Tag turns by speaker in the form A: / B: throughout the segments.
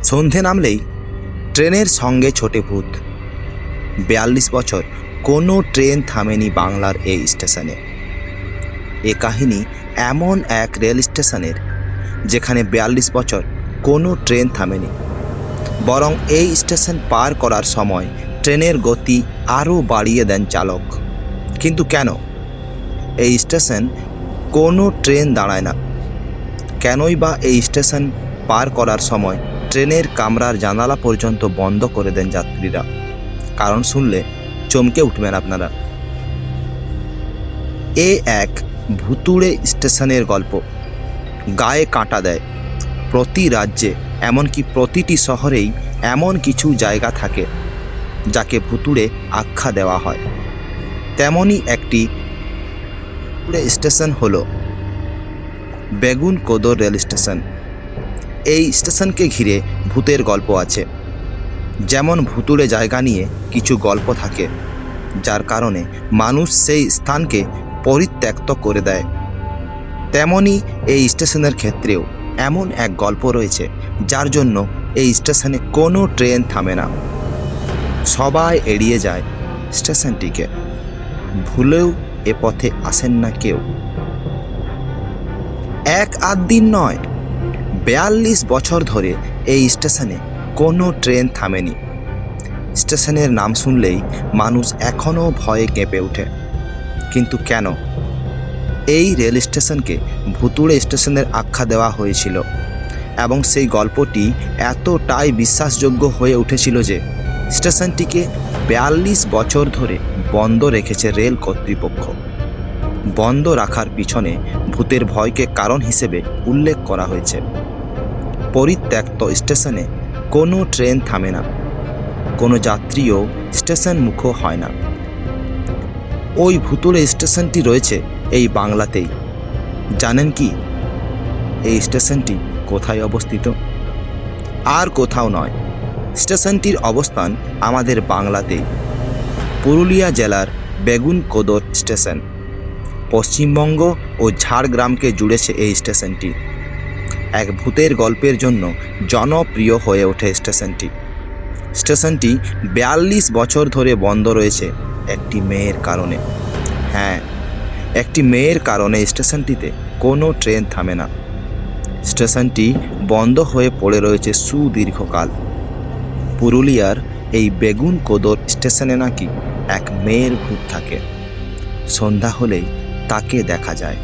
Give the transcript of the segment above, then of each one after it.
A: সন্ধে নামলেই ট্রেনের সঙ্গে ছোটে ভূত। ৪২ বছর কোনো ট্রেন থামেনি বাংলার এই স্টেশনে। এ কাহিনী এমন এক রেল স্টেশনের যেখানে ৪২ বছর কোনো ট্রেন থামেনি, বরং এই স্টেশন পার করার সময় ট্রেনের গতি আরও বাড়িয়ে দেন চালক। কিন্তু কেন এই স্টেশন কোনো ট্রেন দাঁড়ায় না? কেনই বা এই স্টেশন পার করার সময় ট্রেনের কামরার জানালা পর্যন্ত বন্ধ করে দেন যাত্রীরা? কারণ শুনলে চমকে উঠবেন আপনারা। এ এক ভুতুড়ে স্টেশনের গল্প, গায়ে কাঁটা দেয়। প্রতি রাজ্যে, এমনকি প্রতিটি শহরেই এমন কিছু জায়গা থাকে যাকে ভুতুড়ে আখ্যা দেওয়া হয়। তেমনই একটি স্টেশন হলো বেগুনকোদর রেল স্টেশন। এই স্টেশনকে ঘিরে ভূতের গল্প আছে। যেমন ভুতুড়ে জায়গা নিয়ে কিছু গল্প থাকে, যার কারণে মানুষ সেই স্থানকে পরিত্যক্ত করে দেয়, তেমনি এই স্টেশনের ক্ষেত্রেও এমন এক গল্প রয়েছে যার জন্য এই স্টেশনে কোনো ট্রেন থামে না। সবাই এড়িয়ে যায় স্টেশনটিকে, ভুলেও এ পথে আসেন না কেউ। এক আধ দিন নয়, ৪২ বছর ধরে এই স্টেশনে কোনো ট্রেন থামেনি। স্টেশনের নাম শুনলেই মানুষ এখনও ভয়ে কেঁপে ওঠে। কিন্তু কেন এই রেল স্টেশনকে ভুতুড়ে স্টেশনের আখ্যা দেওয়া হয়েছিল? এবং সেই গল্পটি এতটাই বিশ্বাসযোগ্য হয়ে উঠেছিল যে স্টেশনটিকে ৪২ বছর ধরে বন্ধ রেখেছে রেল কর্তৃপক্ষ। বন্ধ রাখার পিছনে ভূতের ভয়কে কারণ হিসেবে উল্লেখ করা হয়েছে। পরিত্যক্ত স্টেশনে কোনো ট্রেন থামে না, কোনো যাত্রীও স্টেশন মুখ হয় না। ওই ভুতুড়ে স্টেশনটি রয়েছে এই বাংলাতেই। জানেন কি এই স্টেশনটি কোথায় অবস্থিত? আর কোথাও নয়, স্টেশনটির অবস্থান আমাদের বাংলাতেই, পুরুলিয়া জেলার বেগুনকোদর স্টেশন। পশ্চিমবঙ্গ ও ঝাড়গ্রামকে জুড়েছে এই স্টেশনটি। এক ভূতের গল্পের জন্য জনপ্রিয় হয়ে ওঠে স্টেশনটি। স্টেশনটি ৪২ বছর ধরে বন্ধ রয়েছে একটি মেয়ের কারণে। হ্যাঁ, একটি মেয়ের কারণে স্টেশনটিতে কোনো ট্রেন থামে না। স্টেশনটি বন্ধ হয়ে পড়ে রয়েছে সুদীর্ঘকাল। পুরুলিয়ার এই বেগুনকোদর স্টেশনে নাকি এক মেয়ের ভূত থাকে। সন্ধ্যা হলেই তাকে দেখা যায়।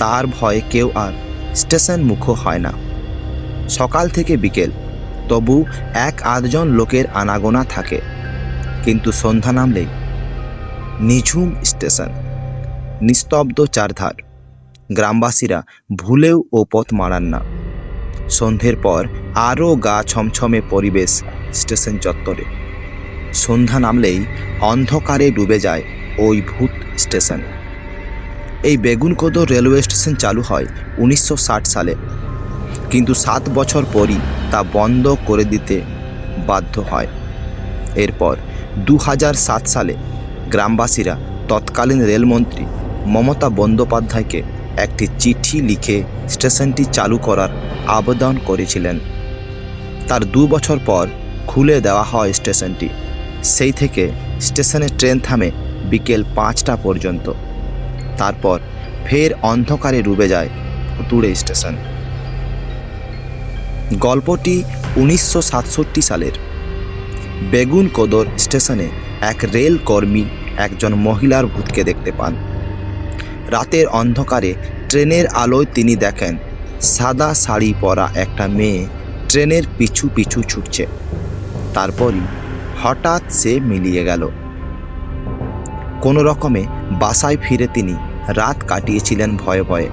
A: তার ভয়ে কেউ আর স্টেশন মুখ হয় না। সকাল থেকে বিকেল তবু এক আধজন লোকের আনাগোনা থাকে, কিন্তু সন্ধ্যা নামলেই নিঝুম স্টেশন, নিস্তব্ধ চারধার। গ্রামবাসীরা ভুলেও ও পথ মারান না। সন্ধ্যের পর আরও গা ছমছমে পরিবেশ স্টেশন চত্বরে। সন্ধ্যা নামলেই অন্ধকারে ডুবে যায় ওই ভূত স্টেশন। এই বেগুনকোদর রেলওয়ে স্টেশন চালু হয় 1960 সালে, কিন্তু 7 বছর পরই তা বন্ধ করে দিতে বাধ্য হয়। এরপর 2007 সালে গ্রামবাসীরা তৎকালীন রেলমন্ত্রী মমতা বন্দ্যোপাধ্যায়কে একটি চিঠি লিখে স্টেশনটি চালু করার আবেদন করেছিলেন। তার 2 বছর পর খুলে দেওয়া হয় স্টেশনটি। সেই থেকে স্টেশনে ট্রেন থামে বিকেল 5টা পর্যন্ত। তারপর ফের অন্ধকারে ডুবে যায় ভুতুড়ে স্টেশন। গল্পটি 1967 সালের। বেগুনকোদর স্টেশনে এক রেল কর্মী একজন মহিলার ভূতকে দেখতে পান। রাতের অন্ধকারে ট্রেনের আলোয় তিনি দেখেন সাদা শাড়ি পরা একটা মেয়ে ট্রেনের পিছু পিছু ছুটছে। তারপরই হঠাৎ সে মিলিয়ে গেল। কোনো রকমে বাসায় ফিরে তিনি রাত কাটিয়েছিলেন ভয়ে ভয়ে।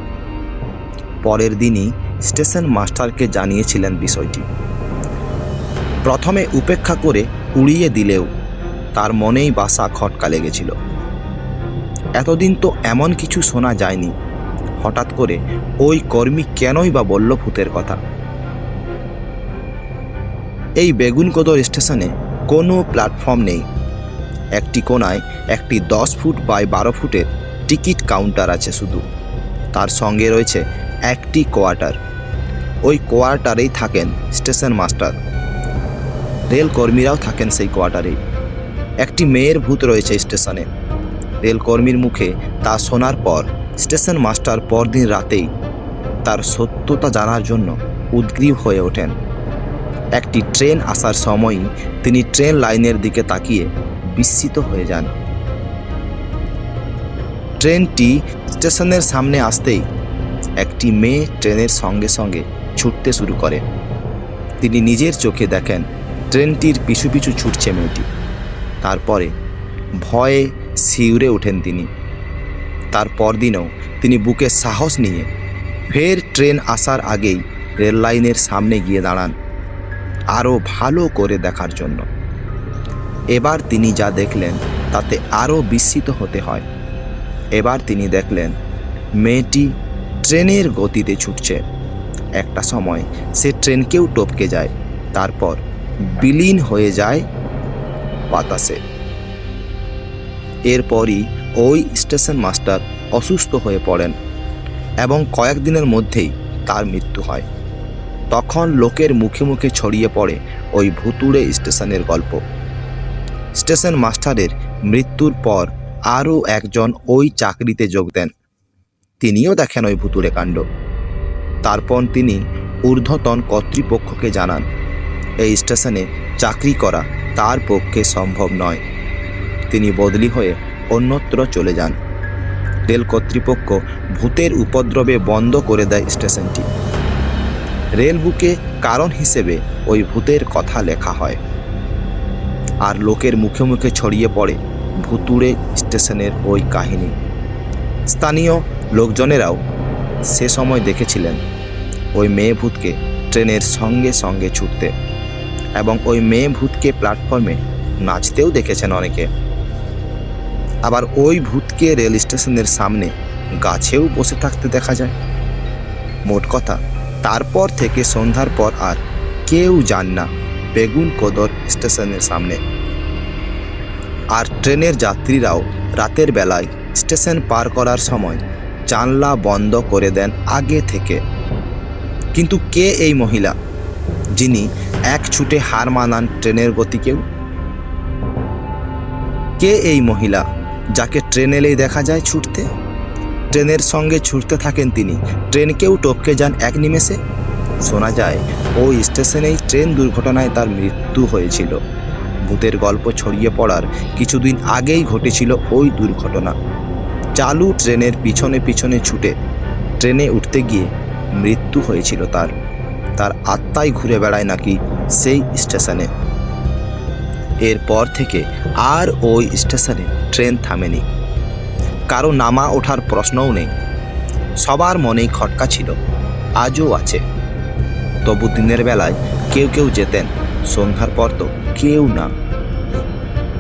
A: পরের দিনই স্টেশন মাস্টারকে জানিয়েছিলেন বিষয়টি। প্রথমে উপেক্ষা করে উড়িয়ে দিলেও তার মনেই বাসা খটকা লেগেছিল। এতদিন তো এমন কিছু শোনা যায়নি। হঠাৎ করে ওই কর্মী কেনই বা বলল ভূতের কথা? এই বেগুনকোদর স্টেশনে কোনো প্ল্যাটফর্ম নেই। একটি কোনায় একটি 10 ফুট বাই 12 ফুটের টিকিট কাউন্টার আছে শুধু। তার সঙ্গে রয়েছে একটি কোয়ার্টার। ওই কোয়ার্টারেই থাকেন স্টেশন মাস্টার। রেল কর্মীরাও থাকেন সেই কোয়ার্টারেই। একটি মেয়ের ভূত রয়েছে স্টেশনে। রেলকর্মীর মুখে তা শোনার পর স্টেশন মাস্টার পরদিন রাতেই তার সত্যতা জানার জন্য উদগ্রীব হয়ে ওঠেন। একটি ট্রেন আসার সময়ই তিনি ট্রেন লাইনের দিকে তাকিয়ে বিস্মিত হয়ে যান। ট্রেনটি স্টেশনের সামনে আসতেই একটি মেয়ে ট্রেনের সঙ্গে সঙ্গে ছুটতে শুরু করে। তিনি নিজের চোখে দেখেন ট্রেনটির পিছু পিছু ছুটছে মেয়েটি। তারপরে ভয়ে শিউরে ওঠেন তিনি। তার পরদিনও তিনি বুকে সাহস নিয়ে ফের ট্রেন আসার আগেই রেল লাইনের সামনে গিয়ে দাঁড়ান আরও ভালো করে দেখার জন্য। এবার তিনি যা দেখলেন তাতে আরও বিস্মিত হতে হয়। এবার তিনি দেখলেন মেয়েটি ট্রেনের গতিতে ছুটছে। একটা সময় সে ট্রেনকেও টপকে যায়, তারপর বিলীন হয়ে যায় বাতাসে। এরপরই ওই স্টেশন মাস্টার অসুস্থ হয়ে পড়েন এবং কয়েকদিনের মধ্যেই তার মৃত্যু হয়। তখন লোকের মুখে মুখে ছড়িয়ে পড়ে ওই ভুতুড়ে স্টেশনের গল্প। স্টেশন মাস্টারের মৃত্যুর পর আরও একজন ওই চাকরিতে যোগ দেন। তিনিও দেখেন ওই ভুতুড়ে কাণ্ড। তারপর তিনি ঊর্ধ্বতন কর্তৃপক্ষকে জানান এই স্টেশনে চাকরি করা তার পক্ষে সম্ভব নয়। তিনি বদলি হয়ে অন্যত্র চলে যান। রেল কর্তৃপক্ষ ভূতের উপদ্রবে বন্ধ করে দেয় স্টেশনটি। রেল বুকে কারণ হিসেবে ওই ভূতের কথা লেখা হয়, আর লোকের মুখে মুখে ছড়িয়ে পড়ে ভুতুড়ে স্টেশনের ওই কাহিনী। স্থানীয় লোকজনেরাও সে সময় দেখেছিলেন ওই মেয়ে ভূতকে ট্রেনের সঙ্গে সঙ্গে ছুটতে, এবং ওই মেয়ে ভূতকে প্ল্যাটফর্মে নাচতেও দেখেছেন অনেকে। আবার ওই ভূতকে রেল স্টেশনের সামনে গাছেও বসে থাকতে দেখা যায়। মোট কথা, তারপর থেকে সন্ধ্যার পর আর কেউ যান না বেগুনকোদর স্টেশনের সামনে। আর ট্রেনের যাত্রীরাও রাতের বেলায় স্টেশন পার করার সময় জানলা বন্ধ করে দেন আগে থেকে। কিন্তু কে এই মহিলা যিনি এক ছুটে হার মানান ট্রেনের গতিকেও? কে এই মহিলা যাকে ট্রেন এলেই দেখা যায় ছুটতে? ট্রেনের সঙ্গে ছুটতে থাকেন তিনি, ট্রেনকেও টপকে যান এক নিমেষে। শোনা যায় ওই স্টেশনেই ট্রেন দুর্ঘটনায় তার মৃত্যু হয়েছিল। ভূতের গল্প ছড়িয়ে পড়ার কিছুদিন আগেই ঘটেছিল ওই দুর্ঘটনা। চালু ট্রেনের পিছনে পিছনে ছুটে ট্রেনে উঠতে গিয়ে মৃত্যু হয়েছিল তার। তার আত্মাই ঘুরে বেড়ায় নাকি সেই স্টেশনে। এরপর থেকে আর ওই স্টেশনে ট্রেন থামেনি। কারো নামা ওঠার প্রশ্নও নেই। সবার মনেই খটকা ছিল, আজও আছে। তবু দিনের বেলায় কেউ কেউ যেতেন, সন্ধ্যার পর তো কেউ না।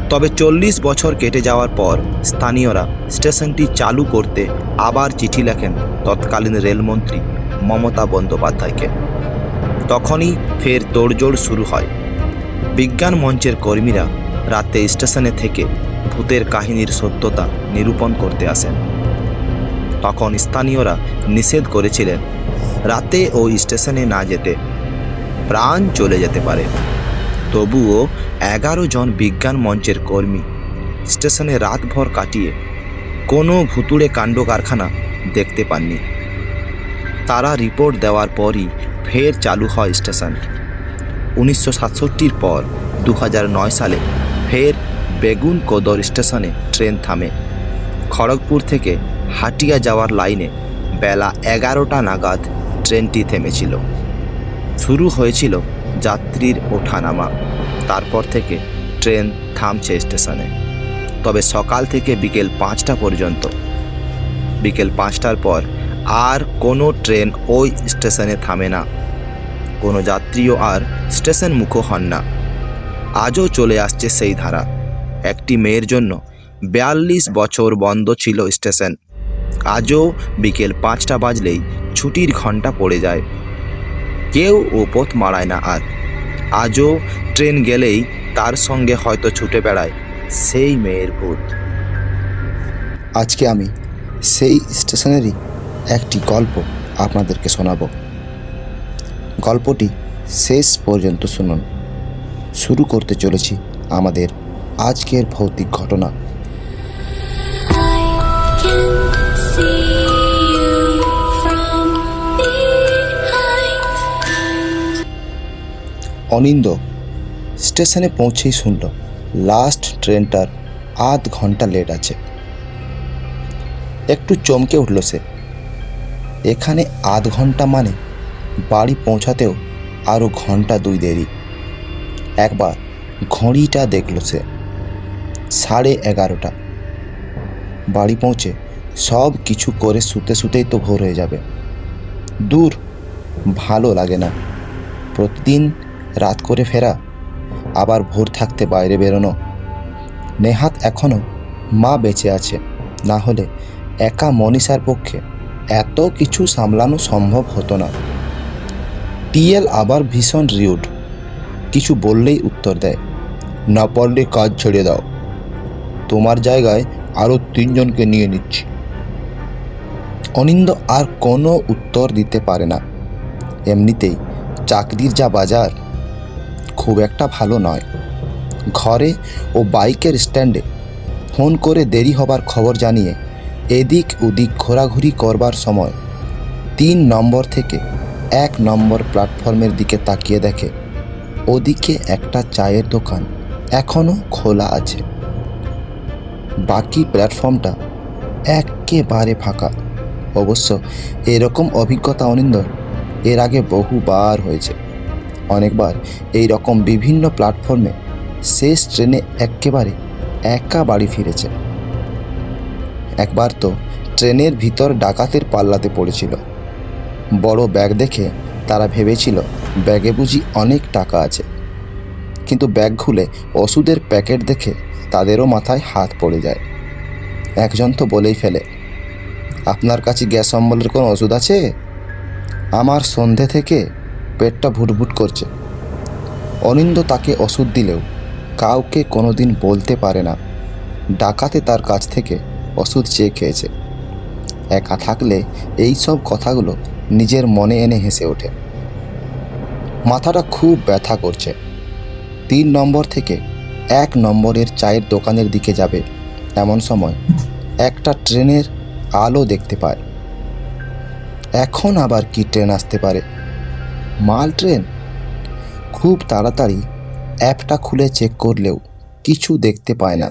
A: তবে 40 বছর কেটে যাওয়ার পর স্থানীয়রা স্টেশনটি চালু করতে আবার চিঠি লেখেন তৎকালীন রেলমন্ত্রী মমতা বন্দ্যোপাধ্যায়কে। তখনই ফের তোড়জোড় শুরু হয়। বিজ্ঞান মঞ্চের কর্মীরা রাতে স্টেশনে থেকে ভূতের কাহিনীর সত্যতা নিরূপণ করতে আসেন। তখন স্থানীয়রা নিষেধ করেছিলেন রাতে ওই স্টেশনে না যেতে, প্রাণ চলে যেতে পারে। তবুও 11 জন বিজ্ঞান মঞ্চের কর্মী স্টেশনে রাতভর কাটিয়ে কোনো ভুতুড়ে কাণ্ড কারখানা দেখতে পাননি। তারা রিপোর্ট দেওয়ার পরই ফের চালু হয় স্টেশন। 1967 পর 2009 সালে ফের বেগুনকোদর স্টেশনে ট্রেন থামে। খড়গপুর থেকে হাটিয়া যাওয়ার লাইনে বেলা 11টা নাগাদ ট্রেনটি থেমেছিল। শুরু হয়েছিল যাত্রীর ওঠানামা। তারপর থেকে ট্রেন থামছে স্টেশনে, তবে সকাল থেকে বিকেল 5টা পর্যন্ত। বিকেল 5টার পর আর কোনো ট্রেন ওই স্টেশনে থামে না। কোনো যাত্রীও আর স্টেশন মুখো হন না। আজও চলে আসছে সেই ধারা। একটি মেয়ের জন্য 42 বছর বন্ধ ছিল স্টেশন। আজও বিকেল 5টা বাজলেই ছুটির ঘন্টা পড়ে যায়। কেউ ওপথ মারায় না আর। আজও ট্রেন গেলেই তার সঙ্গে হয়তো ছুটে বেড়ায় সেই মেয়ের ভূত।
B: আজকে আমি সেই স্টেশনেরই একটি গল্প আপনাদেরকে শোনাব। গল্পটি শেষ পর্যন্ত শুনুন। শুরু করতে চলেছি আমাদের আজকের ভৌতিক ঘটনা।
C: I can see you from behind.
B: অনিন্দ স্টেশনে পৌঁছেই শুনল লাস্ট ট্রেনটার আধ ঘন্টা লেট আছে। একটু চমকে উঠল সে। এখানে আধ ঘন্টা মানে বাড়ি পৌঁছাতেও আরও ঘন্টা 2 দেরি। একবার ঘড়িটা দেখল সে, 11:30। বাড়ি পৌঁছে সব কিছু করে শুতে শুতেই তো ভোর হয়ে যাবে। দূর, ভালো লাগে না। প্রতিদিন রাত করে ফেরা, আবার ভোর থাকতে বাইরে বেরোনো। নেহাত এখনও মা বেঁচে আছে, না হলে একা মনীষার পক্ষে এত কিছু সামলানো সম্ভব হতো না। টিএল আবার ভীষণ রিউড, কিছু বললেই উত্তর দেয়, না পারলে কাজ ছেড়ে দাও, তোমার জায়গায় আরও 3 জনকে নিয়ে নিচ্ছি। অনিন্দ আর কোনো উত্তর দিতে পারে না। এমনিতেই চাকরির যা বাজার, খুব একটা ভালো নয়। ঘরে ও বাইকের স্ট্যান্ডে ফোন করে দেরি হবার খবর জানিয়ে এদিক ওদিক ঘোরাঘুরি করবার সময় 3 নম্বর থেকে 1 নম্বর প্ল্যাটফর্মের দিকে তাকিয়ে দেখে ওদিকে একটা চায়ের দোকান এখনও খোলা আছে। বাকি প্ল্যাটফর্মটা একেবারে ফাঁকা। অবশ্য এরকম অভিজ্ঞতা অনিন্দর এর আগে বহুবার হয়েছে। অনেকবার এই রকম বিভিন্ন প্ল্যাটফর্মে শেষ ট্রেনে একেবারে একা বাড়ি ফিরেছে। একবার তো ট্রেনের ভিতর ডাকাতের পাল্লাতে পড়েছিল। বড় ব্যাগ দেখে তারা ভেবেছিল ব্যাগে বুঝি অনেক টাকা আছে, কিন্তু ব্যাগ খুলে ওষুধের প্যাকেট দেখে তাদেরও মাথায় হাত পড়ে যায়। একজন তো বলেই ফেলে, আপনার কাছে গ্যাস অম্বলের কোনো ওষুধ আছে? আমার সন্ধে থেকে পেটটা ভুটভুট করছে। অনিন্দ তাকে ওষুধ দিলেও কাউকে কোনোদিন বলতে পারে না ডাকাতে তার কাছ থেকে ওষুধ চেয়ে খেয়েছে। একা থাকলে এই সব কথাগুলো নিজের মনে এনে হেসে ওঠে। মাথাটা খুব ব্যথা করছে। 3 নম্বর থেকে 1 নম্বরের চায়ের দোকানের দিকে যাবে এমন সময় একটা ট্রেনের আলো দেখতে পায়। এখন আবার কি ট্রেন আসতে পারে? মাল ট্রেন? খুব তাড়াতাড়ি অ্যাপটা খুলে চেক করলেও কিছু দেখতে পায় না।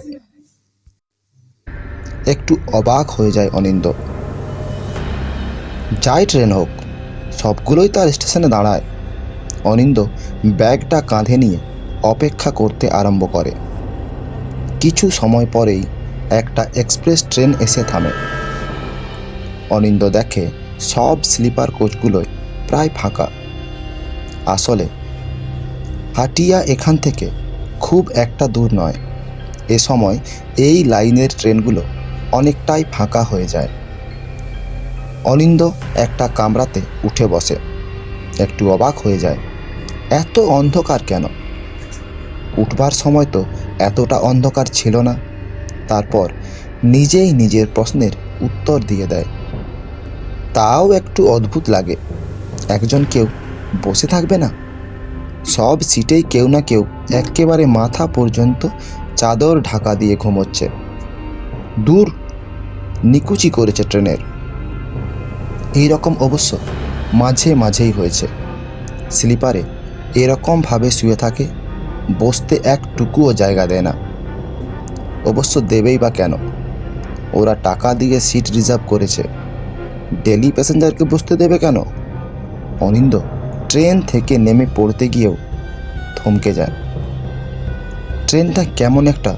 B: একটু অবাক হয়ে যায় অনিন্দ। যাই ট্রেন হোক, সবগুলোই তার স্টেশনে দাঁড়ায়। অনিন্দ ব্যাগটা কাঁধে নিয়ে অপেক্ষা করতে আরম্ভ করে। কিছু সময় পরেই একটা এক্সপ্রেস ট্রেন এসে থামে। অনিন্দ দেখে সব স্লিপার কোচগুলোই প্রায় ফাঁকা। আসলে হাটিয়া এখান থেকে খুব একটা দূর নয়। এ সময় এই লাইনের ট্রেনগুলো অনেকটাই ফাঁকা হয়ে যায়। অনিন্দ একটা কামরাতে উঠে বসে। একটু অবাক হয়ে যায়, এত অন্ধকার কেন? উঠবার সময় তো এতটা অন্ধকার ছিল না। তারপর নিজেই নিজের প্রশ্নের উত্তর দিয়ে দেয়, তাও একটু অদ্ভুত লাগে। একজন কেউ বসে থাকবে না? সব সিটেই কেউ না কেউ একেবারে মাথা পর্যন্ত চাদর ঢাকা দিয়ে ঘুমোচ্ছে। দূর, নিকুচি করেছে ট্রেনের। এই রকম অবশ্য মাঝে মাঝেই হয়েছে। স্লিপারে এরকমভাবে শুয়ে থাকে, বসতে একটুকুও জায়গা দেয় না। অবশ্য দেবেই বা কেন? ওরা টাকা দিয়ে সিট রিজার্ভ করেছে, ডেলি প্যাসেঞ্জারকে বসতে দেবে কেন? অনিন্দ ট্রেন থেকে নেমে পড়তে গিয়েও থমকে যায়। ট্রেনটা কেমন একটা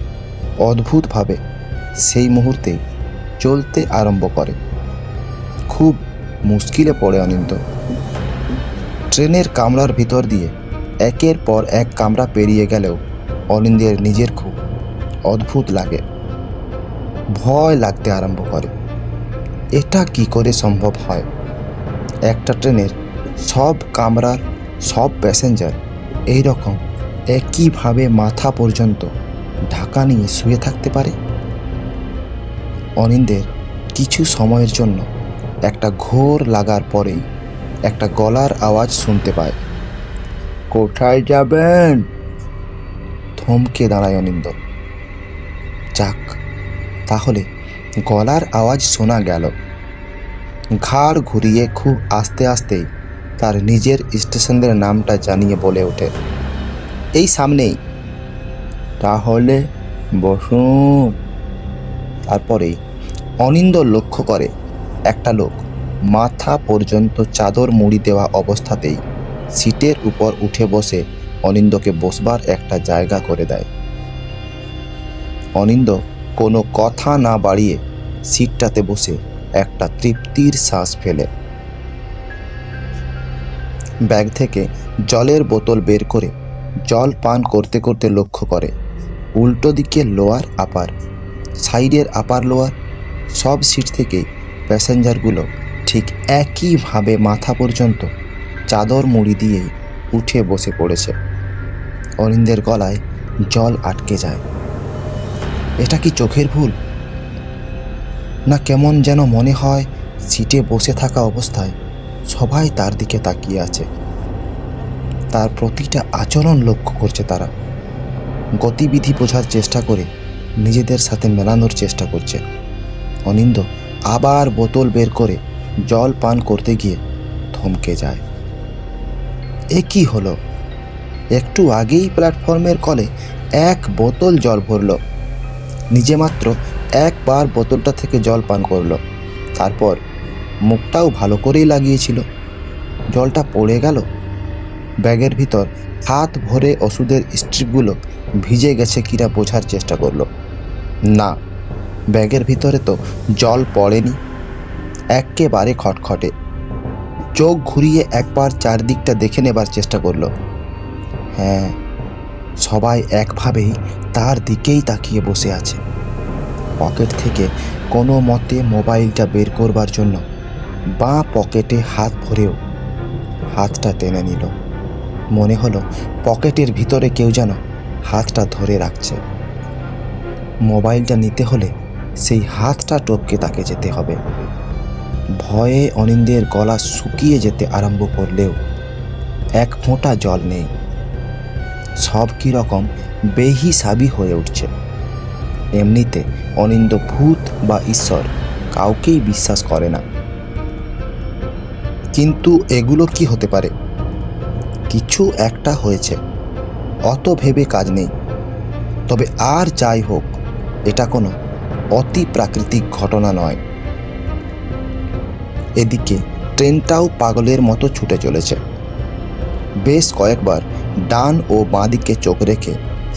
B: অদ্ভুতভাবে সেই মুহূর্তে চলতে আরম্ভ করে। খুব মুশকিলে পড়ে অনিন্দ। ট্রেনের কামরার ভিতর দিয়ে একের পর এক কামরা পেরিয়ে গেলেও অনিন্দের নিজের খুব অদ্ভুত লাগে। ভয় লাগতে আরম্ভ করে। এটা কি করে সম্ভব হয়? একটা ট্রেনের সব কামরার সব প্যাসেঞ্জার এই রকম একইভাবে মাথা পর্যন্ত ঢাকা নিয়ে শুয়ে থাকতে পারে? অনিন্দের কিছু সময়ের জন্য একটা ঘোর লাগার পরেই একটা গলার আওয়াজ শুনতে পায়। কোথায় যাবেন? থমকে দাঁড়ায় অনিন্দ। যাক, তাহলে গলার আওয়াজ শোনা গেল। ঘাড় ঘুরিয়ে খুব আস্তে আস্তেই তার নিজের স্টেশনের নামটা জানিয়ে বলে ওঠে, এই সামনেই। তাহলে বসুন। তারপরেই অনিন্দ লক্ষ্য করে একটা লোক মাথা পর্যন্ত চাদর মুড়ি দেওয়া অবস্থাতেই সিটের উপর উঠে বসে অনিন্দকে বসবার একটা জায়গা করে দেয়। অনিন্দ কোনো কথা না বাড়িয়ে সিটটাতে বসে একটা তৃপ্তির শ্বাস ফেলে। ব্যাগ থেকে জলের বোতল বের করে জল পান করতে করতে লক্ষ্য করে উল্টো দিকে লোয়ার আপার, সাইডের আপার লোয়ার সব সিট থেকে প্যাসেঞ্জারগুলো ঠিক একইভাবে মাথা পর্যন্ত চাদর মুড়ি দিয়েই উঠে বসে পড়েছে। অনিন্দের গলায় জল আটকে যায়। এটা কি চোখের ভুল, না কেমন যেন মনে হয় সিটে বসে থাকা অবস্থায় সবাই তার দিকে তাকিয়ে আছে। তার প্রতিটা আচরণ লক্ষ্য করছে তারা। গতিবিধি বোঝার চেষ্টা করে নিজেদের সাথে মেলানোর চেষ্টা করছে। অনিন্দ আবার বোতল বের করে জল পান করতে গিয়ে থমকে যায়। এ কি হলো? একটু আগেই প্ল্যাটফর্মের কলে এক বোতল জল ভরল, নিজে মাত্র একবার বোতলটা থেকে জল পান করলো, তারপর মুখটাও ভালো করেই লাগিয়েছিল। জলটা পড়ে গেল। ব্যাগের ভিতর হাত ভরে ওষুধের স্ট্রিপগুলো ভিজে গেছে কিনা বোঝার চেষ্টা করলো। না, ব্যাগের ভিতরে তো জল পড়েনি। একেবারে খটখটে। চোখ ঘুরিয়ে একবার চারদিকটা দেখে নেবার চেষ্টা করলো। হ্যাঁ, সবাই একভাবেই তার দিকেই তাকিয়ে বসে আছে। পকেট থেকে কোনো মতে মোবাইলটা বের করবার জন্য বাঁ পকেটে হাত ভরেও হাতটা টেনে নিল। মনে হলো পকেটের ভিতরে কেউ যেন হাতটা ধরে রাখছে। মোবাইলটা নিতে হলে সেই হাতটা টপকে তাকে যেতে হবে। ভয়ে অনিন্দের গলা শুকিয়ে যেতে আরম্ভ করলেও এক ফোঁটা জল নেই। সব কীরকম বেহিসাবি হয়ে উঠছে। এমনিতে অনিন্দ ভূত বা ঈশ্বর কাউকেই বিশ্বাস করে না, কিন্তু এগুলো কি হতে পারে? কিছু একটা হয়েছে, অত ভেবে কাজ নেই। তবে আর যাই হোক, এটা কোনো অতি প্রাকৃতিক ঘটনা নয়। এদিকে ট্রেনটাও পাগলের মতো ছুটে চলেছে। বেশ কয়েকবার ডান ও বাঁ দিকে চোখ রেখে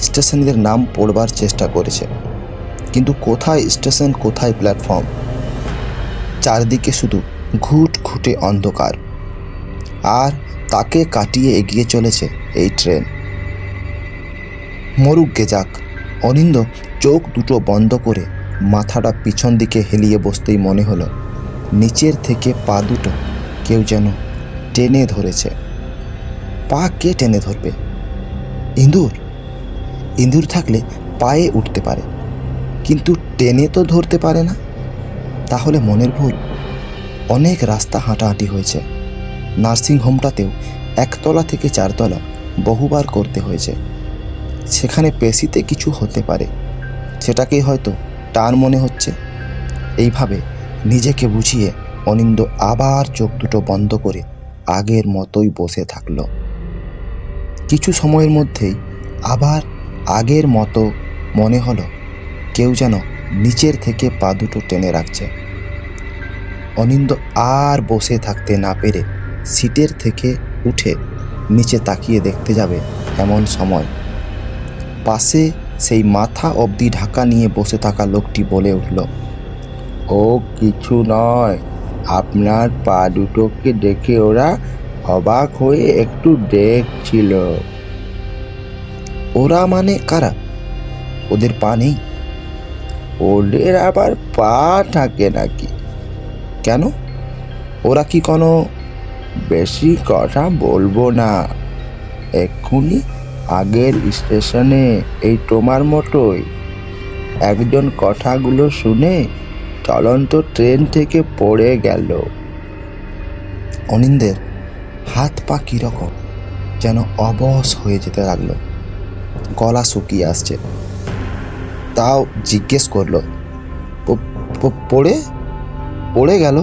B: স্টেশনের নাম পড়বার চেষ্টা করেছে, কিন্তু কোথায় স্টেশন কোথায় প্ল্যাটফর্ম, চারদিকে শুধু ঘুটঘুটে অন্ধকার। আর তাকে কাটিয়ে এগিয়ে চলেছে এই ট্রেন। মরুক গে যাক। অনিন্দ চোখ দুটো বন্ধ করে মাথাটা পিছন দিকে হেলিয়ে বসতেই মনে হলো নিচের থেকে পা দুটো কেউ যেন টেনে ধরেছে। পা কে টেনে ধরবে? ইঁদুর? ইঁদুর থাকলে পায়ে উঠতে পারে, কিন্তু টেনে তো ধরতে পারে না। তাহলে মনের ভুল। অনেক রাস্তা হাঁটাহাঁটি হয়েছে। নার্সিংহোমটাতেও 1 তলা থেকে 4 তলা বহুবার করতে হয়েছে। সেখানে পেশিতে কিছু হতে পারে, সেটাকেই হয়তো টান মনে হচ্ছে। এইভাবে নিজেকে বুঝিয়ে অনিন্দ আবার চোখ দুটো বন্ধ করে আগের মতোই বসে থাকলো। কিছু সময়ের মধ্যেই আবার আগের মতো মনে হলো কেউ যেন নিচের থেকে পা দুটো টেনে রাখছে। অনিন্দ আর বসে থাকতে না পেরে সিটের থেকে উঠে নিচে তাকিয়ে দেখতে যাবে এমন সময় পাশে সেই মাথা অবধি ঢাকা নিয়ে বসে থাকা লোকটি বলে উঠল, ও কিছু নয়, আপনার পা দুটোকে দেখে ওরা অবাক হয়ে একটু দেখছিল। ওরা মানে কারা? ওদের পা নেই? ওদের আবার পা থাকে নাকি? কেন? ওরা কি কোনো? বেশি কথা বলবো না, এক্ষুনি আগের স্টেশনে এই তোমার মতোই একজন কথাগুলো শুনে চলন্ত ট্রেন থেকে পড়ে গেল। অনিন্দের হাত পা কীরকম যেন অবশ হয়ে যেতে লাগলো, গলা শুকিয়ে আসছে। তাও জিজ্ঞেস করলো, পড়ে পড়ে গেল?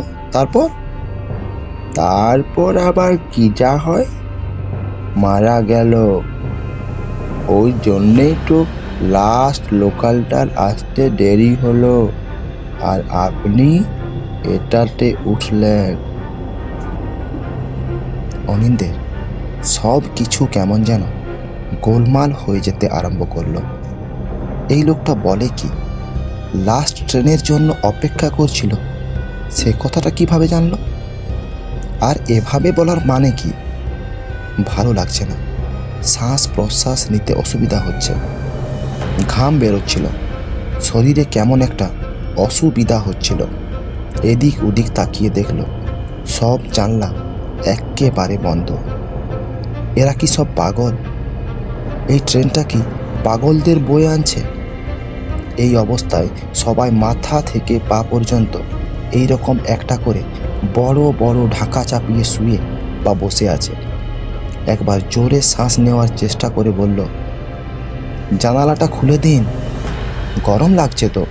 B: তারপর আবার কি যা হয়, মারা গেল। ওই জন্যেই তো লাস্ট লোকালটার আসতে দেরি হলো, আর আপনি এটাতে উঠলেন। অনিন্দের সব কিছু কেমন যেন গোলমাল হয়ে যেতে আরম্ভ করলো। এই লোকটা বলে কি লাস্ট ট্রেনের জন্য অপেক্ষা করছিল, সে কথাটা কিভাবে জানলো? আর এভাবে বলার মানে কি? ভালো লাগছে না, শ্বাস প্রশ্বাস নিতে অসুবিধা হচ্ছে, ঘাম বেরোচ্ছিল, শরীরে কেমন একটা অসুবিধা হচ্ছিল। এদিক ওদিক তাকিয়ে দেখলো সব জানলা একেবারে বন্ধ। এরা কি সব পাগল? এই ট্রেনটা কি পাগলদের বয়ে আনছে? এই অবস্থায় সবাই মাথা থেকে পা পর্যন্ত এই রকম একটা করে বড় বড় ঢাকা চাপিয়ে শুয়ে বা বসে আছে। একবার জোরে শ্বাস নেওয়ার চেষ্টা করে বলল, জানালাটা খুলে দিন, গরম লাগছে তো।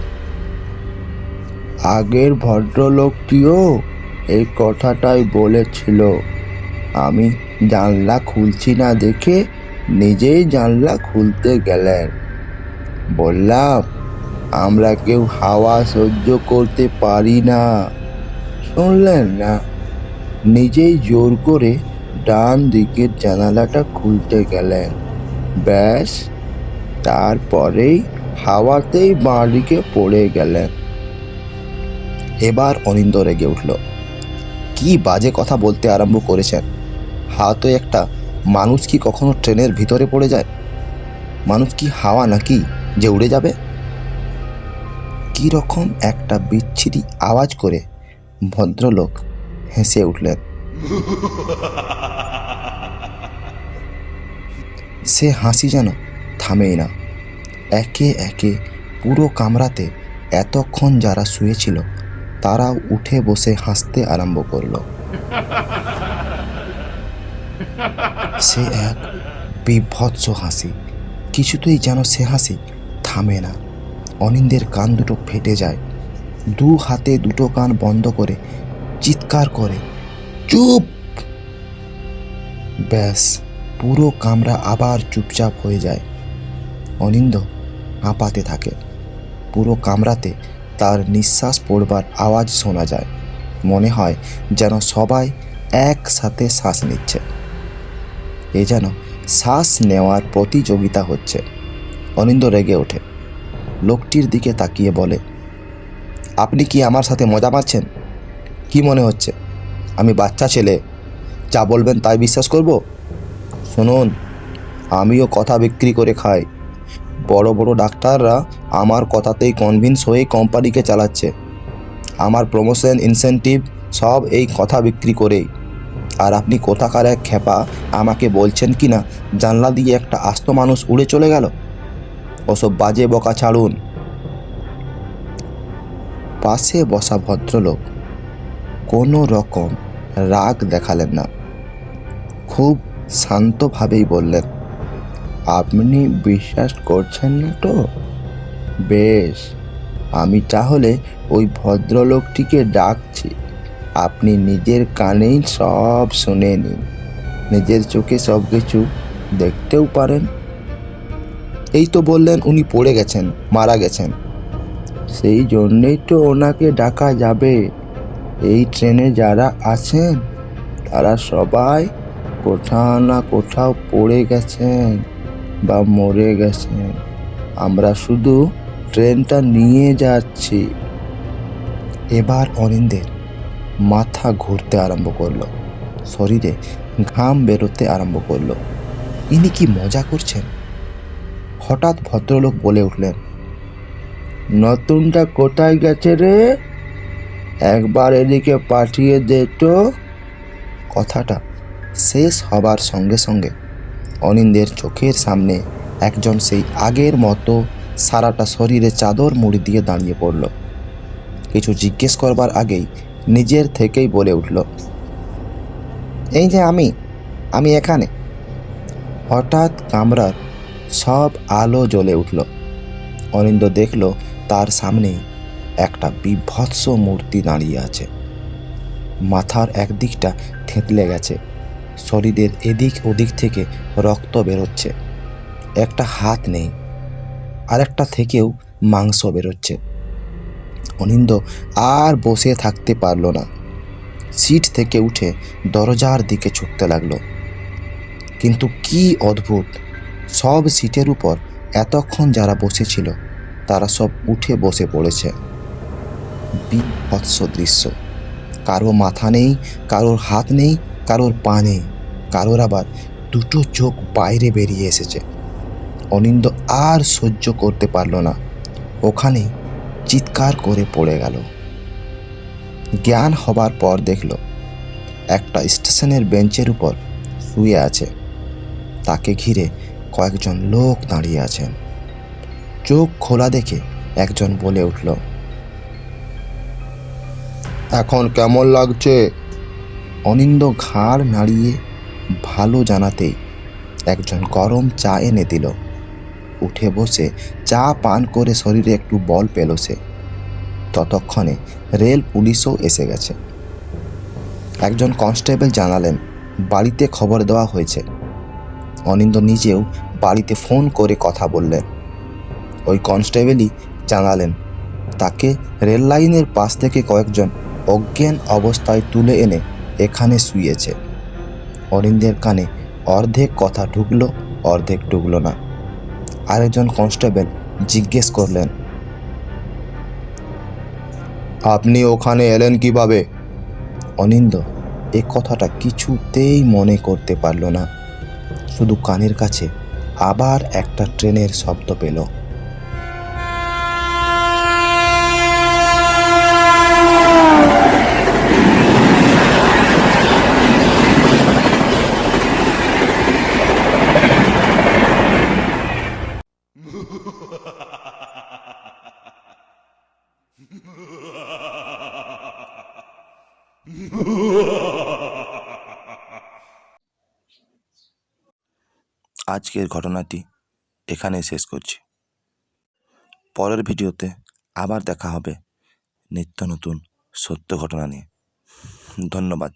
B: আগের ভদ্রলোকটিও এই কথাটাই বলেছিল। আমি জানলা খুলছি না দেখে নিজেই জানলা খুলতে গেলেন। বললাম আমরা কেউ হাওয়া সহ্য করতে পারি না, শুনলেন না, নিজেই জোর করে ডান দিকের জানালাটা খুলতে গেলেন। ব্যাস, তারপরেই হাওয়াতেই বাঁ দিকে পড়ে গেলেন। এবার অনিন্দ রেগে উঠল। কি বাজে কথা বলতে আরম্ভ করেছেন? হাওয়াতে একটা মানুষ কি কখনো ট্রেনের ভিতরে পড়ে যায়? মানুষ কি হাওয়া নাকি যে উড়ে যাবে? কি রকম একটা বিচ্ছিরি আওয়াজ করে ভদ্রলোক হেসে উঠলেন। সে হাসি যেন থামেই না। একে একে পুরো কামরাতে এতক্ষণ যারা শুয়েছিল তারাও উঠে বসে হাসতে আরম্ভ করলো। সে এক বিভৎস হাসি, কিছুতেই যেন সে হাসি থামে না। অনিন্দের কান দুটো ফেটে যায়, দু হাতে দুটো কান বন্ধ করে চিৎকার করে, চুপ! ব্যাস, পুরো কামরা আবার চুপচাপ হয়ে যায়। অনিন্দ হাঁপাতে থাকে। পুরো কামরাতে তার নিঃশ্বাস পড়বার আওয়াজ শোনা যায়। মনে হয় যেন সবাই একসাথে শ্বাস নিচ্ছে। এ যেন শ্বাস নেওয়ার প্রতিযোগিতা হচ্ছে। অনিন্দ রেগে ওঠে, লোকটির দিকে তাকিয়ে বলে, আপনি কি আমার সাথে মজা মারছেন? কি মনে হচ্ছে আমি বাচ্চা ছেলে, যা বলবেন তাই বিশ্বাস করব? শুনুন, আমিও কথা বিক্রি করে খাই। বড় বড় ডাক্তাররা আমার কথাতেই কনভিন্স হয়ে কোম্পানিকে চালাচ্ছে। আমার প্রমোশন ইনসেন্টিভ সব এই কথা বিক্রি করেই। আর আপনি কোথাকার এক খেপা আমাকে বলছেন কি না জানলা দিয়ে একটা আস্ত মানুষ উড়ে চলে গেল? ওসব বাজে বকা ছাড়ুন। পাশে বসা ভদ্রলোক কোনো রকম রাগ দেখালেন না, খুব শান্তভাবেই বললেন, আপনি বিশ্বাস করছেন না তো? বেশ, আমি তাহলে ওই ভদ্রলোকটিকে ডাকছি। আপনি নিজের কানেই সব শুনে নিন, নিজের চোখে সব কিছু দেখতেও পারেন। এই তো বললেন উনি পড়ে গেছেন, মারা গেছেন। সেই জন্যেই তো ওনাকে ডাকা যাবে। এই ট্রেনে যারা আছেন তারা সবাই কোথাও না কোথাও পড়ে গেছেন বা মরে গেছেন। আমরা শুধু ট্রেনটা নিয়ে যাচ্ছি। এবার অনিন্দের মাথা ঘুরতে আরম্ভ করলো, শরীরে ঘাম বেরোতে আরম্ভ করলো। ইনি কি মজা করছেন? হঠাৎ ভদ্রলোক বলে উঠলেন, নতুনটা কোথায় গেছে রে? একবার এদিকে পাঠিয়ে দে তো। কথাটা শেষ হবার সঙ্গে সঙ্গে অনিন্দের চোখের সামনে একজন সেই আগের মতো সারাটা শরীরে চাদর মুড়ি দিয়ে দাঁড়িয়ে পড়ল। কিছু জিজ্ঞেস করবার আগেই নিজের থেকেই বলে উঠল, এই যে আমি, আমি এখানে। হঠাৎ কামরার সব আলো জ্বলে উঠল। অনিন্দ দেখল তার সামনেই একটা বিভৎস মূর্তি দাঁড়িয়ে আছে। মাথার একদিকটা থেঁতলে গেছে, শরীরের এদিক ওদিক থেকে রক্ত বেরোচ্ছে, একটা হাত নেই, আর একটা থেকেও মাংস বেরোচ্ছে। অনিন্দ আর বসে থাকতে পারল না, সিট থেকে উঠে দরজার দিকে ছুটতে লাগলো। কিন্তু কি অদ্ভুত, সব সিটের উপর এতক্ষণ যারা বসেছিল তারা সব উঠে বসে পড়েছে। বিভৎস দৃশ্য। কারো মাথা নেই, কারোর হাত নেই, কারোর পা নেই, কারোর আবার দুটো চোখ বাইরে বেরিয়ে এসেছে। অনিন্দ আর সহ্য করতে পারল না, ওখানে চিৎকার করে পড়ে গেল। জ্ঞান হবার পর দেখল একটা স্টেশনের বেঞ্চের উপর শুয়ে আছে, তাকে ঘিরে কয়েকজন লোক দাঁড়িয়ে আছেন। চোখ খোলা দেখে একজন বলে উঠল, এখন কেমন লাগছে? অনিন্দ ঘাড় নাড়িয়ে ভালো জানাতেই একজন গরম চা এনে দিল। উঠে বসে চা পান করে শরীরে একটু বল পেল সে। ততক্ষণে রেল পুলিশও এসে গেছে। একজন কনস্টেবল জানালেন বাড়িতে খবর দেওয়া হয়েছে। অনিন্দ নিজেও বাড়িতে ফোন করে কথা বললেন। ওই কনস্টেবলই জানালেন তাকে রেল লাইনের পাশ থেকে কয়েকজন অজ্ঞান অবস্থায় তুলে এনে এখানে শুয়েছে। অনিন্দের কানে অর্ধেক কথা ঢুকলো, অর্ধেক ঢুকলো না। আরেকজন কনস্টেবল জিজ্ঞেস করলেন, আপনি ওখানে এলেন কিভাবে? অনিন্দ এ কথাটা কিছুতেই মনে করতে পারল না, শুধু কানের কাছে আবার একটা ট্রেনের শব্দ পেল।
A: আজকের ঘটনাটি এখানে শেষ করছি। পরের ভিডিওতে আবার দেখা হবে নিত্য নতুন সত্য ঘটনা নিয়ে। ধন্যবাদ।